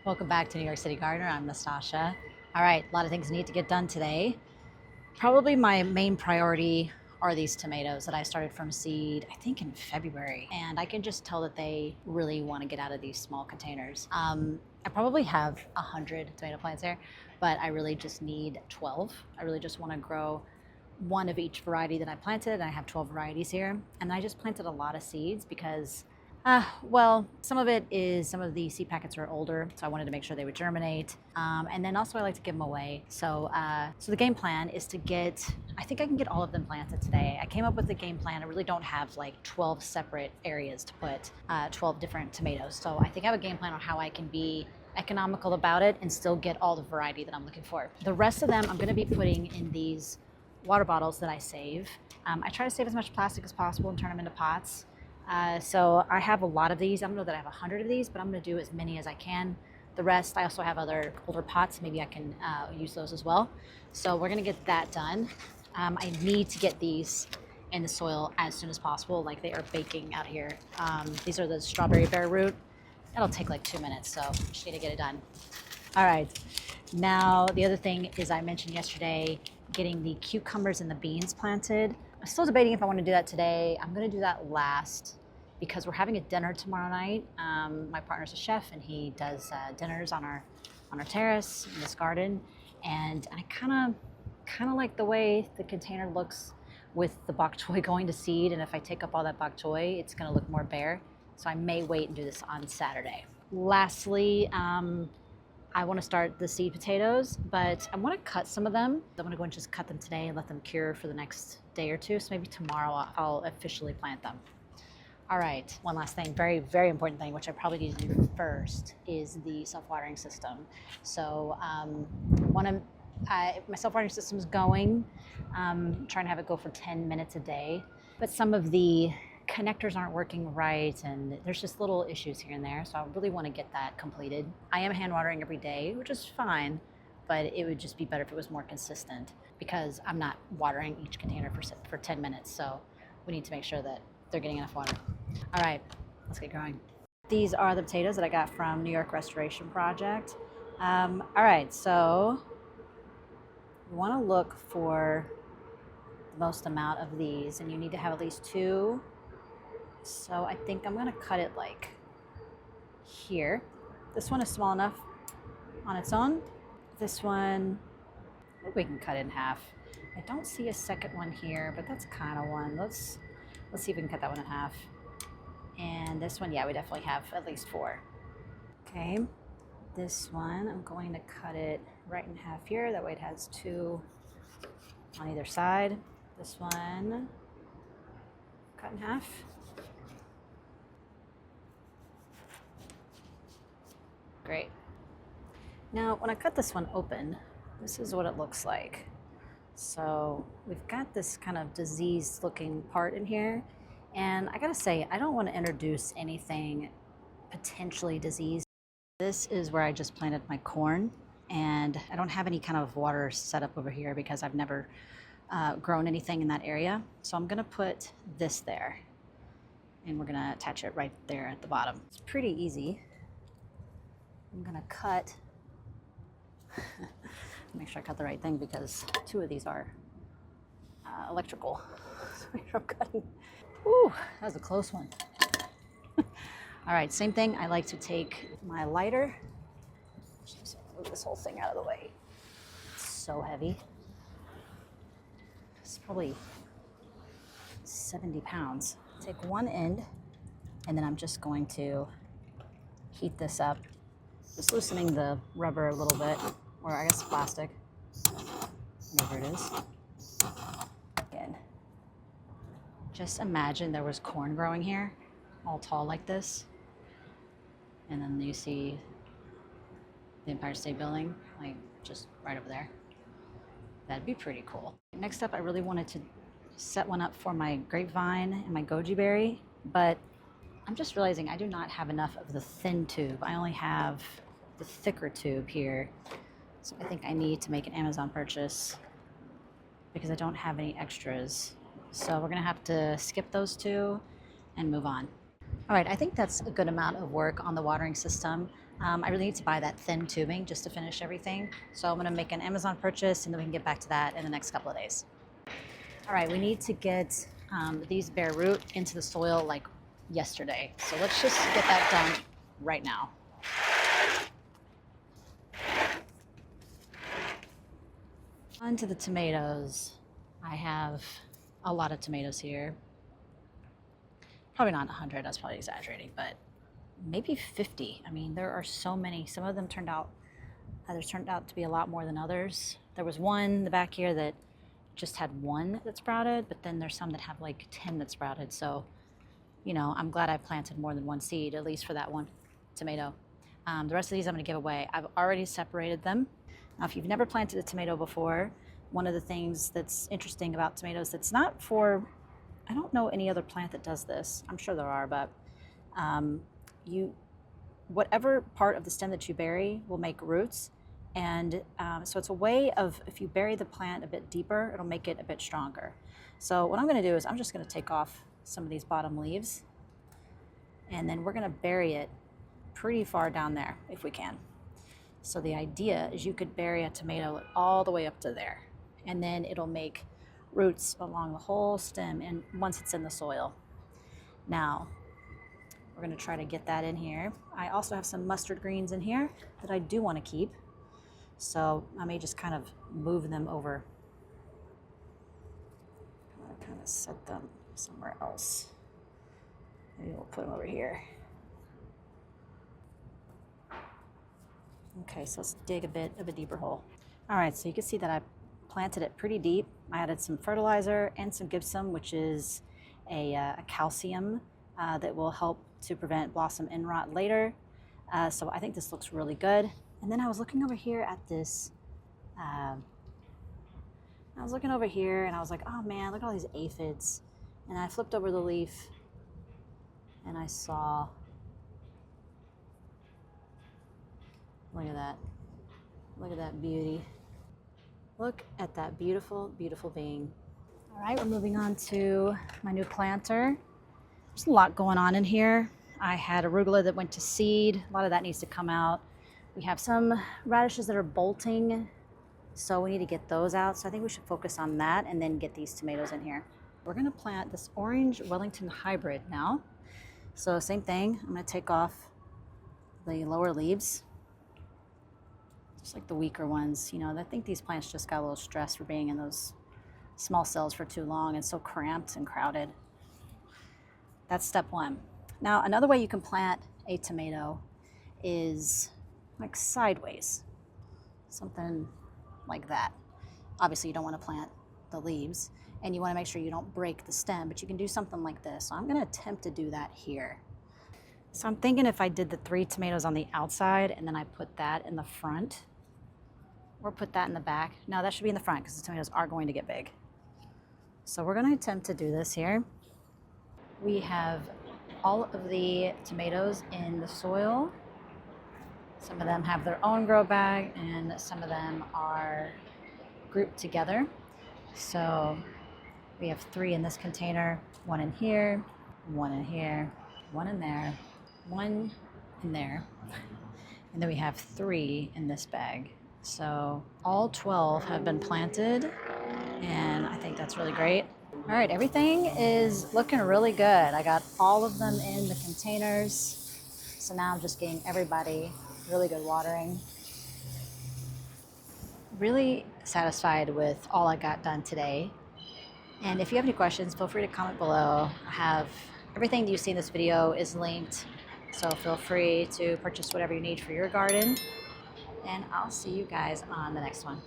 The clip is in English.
Welcome back to New York City Gardener. I'm Nastasha. All right, a lot of things need to get done today. Probably my main priority are these tomatoes that I started from seed, I think in February. And I can just tell that they really want to get out of these small containers. I probably have 100 tomato plants there, but I really just need 12. I really just want to grow one of each variety that I planted. I have 12 varieties here. And I just planted a lot of seeds because some of it is some of the seed packets are older, so I wanted to make sure they would germinate. And then also I like to give them away. So the game plan is to get, I think I can get all of them planted today. I came up with the game plan. I really don't have like 12 separate areas to put 12 different tomatoes. So I think I have a game plan on how I can be economical about it and still get all the variety that I'm looking for. The rest of them I'm gonna be putting in these water bottles that I save. I try to save as much plastic as possible and turn them into pots. So I have a lot of these. I don't know that I have 100 of these, but I'm going to do as many as I can. The rest, I also have other older pots. Maybe I can use those as well. So we're going to get that done. I need to get these in the soil as soon as possible. Like they are baking out here. These are the strawberry Bareroot. That'll take like 2 minutes, so just need to get it done. All right. Now, the other thing is I mentioned yesterday getting the cucumbers and the beans planted. I'm still debating if I want to do that today. I'm going to do that last because we're having a dinner tomorrow night. My partner's a chef and he does dinners on our terrace in this garden, and I kind of like the way the container looks with the bok choy going to seed. And if I take up all that bok choy, it's going to look more bare. So I may wait and do this on Saturday. Lastly, I want to start the seed potatoes, but I want to cut some of them. I'm going to go and just cut them today and let them cure for the next day or two. So maybe tomorrow I'll officially plant them. All right, one last thing, very, very important thing, which I probably need to do first, is the self-watering system. So my self-watering system is going. I'm trying to have it go for 10 minutes a day, but some of the connectors aren't working right and there's just little issues here and there, so I really want to get that completed. I am hand watering every day, which is fine, but it would just be better if it was more consistent because I'm not watering each container for 10 minutes, so we need to make sure that they're getting enough water. All right, let's get going. These are the potatoes that I got from New York Restoration Project. All right, so you want to look for the most amount of these, and you need to have at least 2. So I think I'm going to cut it like here. This one is small enough on its own. This one, we can cut it in half. I don't see a second one here, but that's kind of one. Let's see if we can cut that one in half. And this one, yeah, we definitely have at least 4. Okay, this one, I'm going to cut it right in half here. That way it has 2 on either side. This one, cut in half. Great. Now, when I cut this one open, this is what it looks like. So we've got this kind of diseased looking part in here. And I gotta say, I don't want to introduce anything potentially diseased. This is where I just planted my corn, and I don't have any kind of water set up over here because I've never grown anything in that area. So I'm gonna put this there, and we're gonna attach it right there at the bottom. It's pretty easy. I'm gonna cut, make sure I cut the right thing because 2 of these are electrical. So make sure I'm cutting. Ooh, that was a close one. All right, same thing. I like to take my lighter, just move this whole thing out of the way. It's so heavy. It's probably 70 pounds. Take one end, and then I'm just going to heat this up. Just loosening the rubber a little bit, or I guess plastic, whatever it is. Again, just imagine there was corn growing here, all tall like this, and then you see the Empire State Building, like just right over there. That'd be pretty cool. Next up, I really wanted to set one up for my grapevine and my goji berry, but I'm just realizing I do not have enough of the thin tube. I only have the thicker tube here. So I think I need to make an Amazon purchase because I don't have any extras. So we're gonna have to skip those 2 and move on. All right, I think that's a good amount of work on the watering system. I really need to buy that thin tubing just to finish everything. So I'm gonna make an Amazon purchase and then we can get back to that in the next couple of days. All right, we need to get these Bareroot into the soil like yesterday. So let's just get that done right now. On to the tomatoes. I have a lot of tomatoes here. Probably not 100, that's probably exaggerating, but maybe 50. I mean, there are so many. Some of them turned out, others turned out to be a lot more than others. There was one in the back here that just had one that sprouted, but then there's some that have like 10 that sprouted. So, you know, I'm glad I planted more than one seed, at least for that one tomato. The rest of these I'm gonna give away. I've already separated them. Now, if you've never planted a tomato before, one of the things that's interesting about tomatoes that's not for, I don't know any other plant that does this. I'm sure there are, but whatever part of the stem that you bury will make roots. And so it's a way of, if you bury the plant a bit deeper, it'll make it a bit stronger. So what I'm gonna do is I'm just gonna take off some of these bottom leaves and then we're gonna bury it pretty far down there if we can. So the idea is you could bury a tomato all the way up to there and then it'll make roots along the whole stem and once it's in the soil. Now, we're gonna try to get that in here. I also have some mustard greens in here that I do wanna keep. So I may just kind of move them over. I'm gonna kind of set them somewhere else. Maybe we'll put them over here. Okay, so let's dig a bit of a deeper hole. All right, so you can see that I planted it pretty deep. I added some fertilizer and some gypsum, which is a calcium that will help to prevent blossom end rot later. So I think this looks really good. And then I was looking over here at this, I was looking over here and I was like, oh man, look at all these aphids. And I flipped over the leaf and I saw, look at that. Look at that beauty. Look at that beautiful, beautiful being. All right, we're moving on to my new planter. There's a lot going on in here. I had arugula that went to seed. A lot of that needs to come out. We have some radishes that are bolting, so we need to get those out. So I think we should focus on that and then get these tomatoes in here. We're gonna plant this orange Wellington hybrid now. So same thing, I'm gonna take off the lower leaves, just like the weaker ones. You know, I think these plants just got a little stressed for being in those small cells for too long and so cramped and crowded. That's step one. Now, another way you can plant a tomato is like sideways, something like that. Obviously, you don't want to plant the leaves and you want to make sure you don't break the stem, but you can do something like this. So I'm going to attempt to do that here. So I'm thinking if I did the 3 tomatoes on the outside and then I put that in the front or put that in the back. No, that should be in the front because the tomatoes are going to get big. So we're going to attempt to do this here. We have all of the tomatoes in the soil. Some of them have their own grow bag and some of them are grouped together. So we have 3 in this container, 1 in here, 1 in here, 1 in there, 1 in there, and then we have 3 in this bag. So all 12 have been planted and I think that's really great. All right, everything is looking really good. I got all of them in the containers. So now I'm just getting everybody really good watering. Really satisfied with all I got done today. And if you have any questions, feel free to comment below. I have everything that you see in this video is linked. So feel free to purchase whatever you need for your garden. And I'll see you guys on the next one.